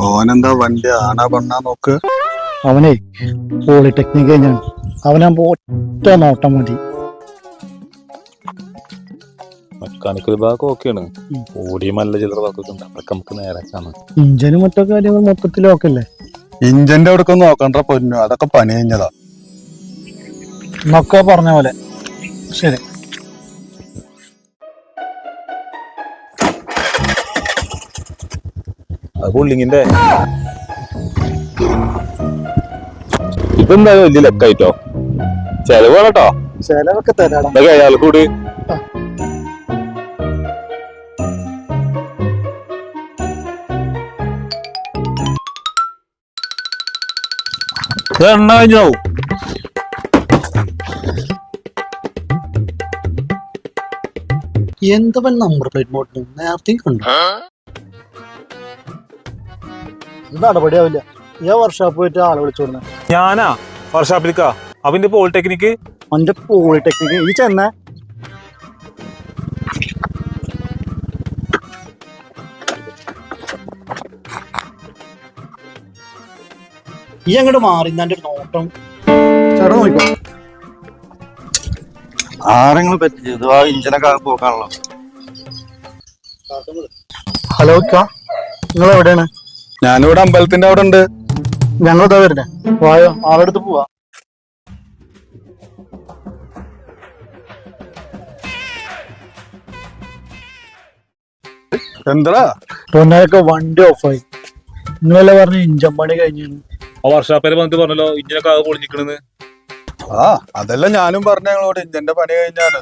ഓനെന്താ വണ്ടി ആണാ പെണ്ണാ നോക്ക്. അവനെ പോളിടെക്നിക് കഴിഞ്ഞാണ്. അവനാകുമ്പോ ഒറ്റ നോട്ടം മതി. മെക്കാനിക്കൽ ഭാഗം ഓക്കെയാണ്. ഓടിയ നല്ല ചില്ലറ ഭാഗമൊക്കെ ഉണ്ട്, അതൊക്കെ നമുക്ക് നേരാക്കാണ്. ഇഞ്ചനും മറ്റോ കാര്യങ്ങൾ മൊത്തത്തിൽ ഓക്കല്ലേ. ഇഞ്ചന്റെ അവിടെ ഒന്ന് നോക്കണ്ട പൊന്നു, അതൊക്കെ പണി കഴിഞ്ഞതാ. എന്നൊക്കെ പറഞ്ഞ പോലെ. ശരി. അത് പുള്ളിങ്ങിന്റെ ഇതെന്തായാലും വലിയ ലെക്കായിട്ടോ. ചെലവ് വേണട്ടോ. ചിലവൊക്കെ തരാടാ. അയാൾ കൂടി എണ്ണ കഴിഞ്ഞാവും. എന്തവൻ നമ്പർ പ്ലേറ്റ് മോഡൽ നേരത്തെ കണ്ടു. നടപടിയാവില്ല. ഞാൻ വർക്ക്ഷോപ്പ് പോയിട്ട് ആളെ വിളിച്ചോടുന്ന. ഞാനാ വർക്ക്ഷോപ്പിലേക്കാ. അവന്റെ പോളിടെക്നിക്ക്. അവന്റെ പോളിടെക്നിക്ക് ഈ ചെന്ന ഈ അങ്ങോട്ട് മാറി എന്റെ നോട്ടം ചേട്ടാ നോക്കോ. ആരെങ്കിലും പറ്റിയത് ആ ഇഞ്ചനൊക്കെ പോക്കാണല്ലോ. ഹലോ കാ, നിങ്ങൾ എവിടെയാണ്? ഞാനിവിടെ അമ്പലത്തിന്റെ അവിടെ ഉണ്ട്. ഞങ്ങളിതാ വരുന്നേ. വായോ, ആളെടുത്ത് പോവാ. എന്താ പൊന്നായൊക്കെ വണ്ടി ഓഫായി. നിങ്ങളല്ലേ പറഞ്ഞു ഇഞ്ചൻ പണി കഴിഞ്ഞു. ആ വർക്ക്ഷോപ്പിൽ വന്നിട്ട് പറഞ്ഞല്ലോ ഇഞ്ചിനൊക്കെ ആകെ പൊളിഞ്ഞിക്കണെന്ന്. ആ അതല്ല ഞാനും പറഞ്ഞ ഞങ്ങളോട് ഇഞ്ചന്റെ പണി കഴിഞ്ഞാണ്.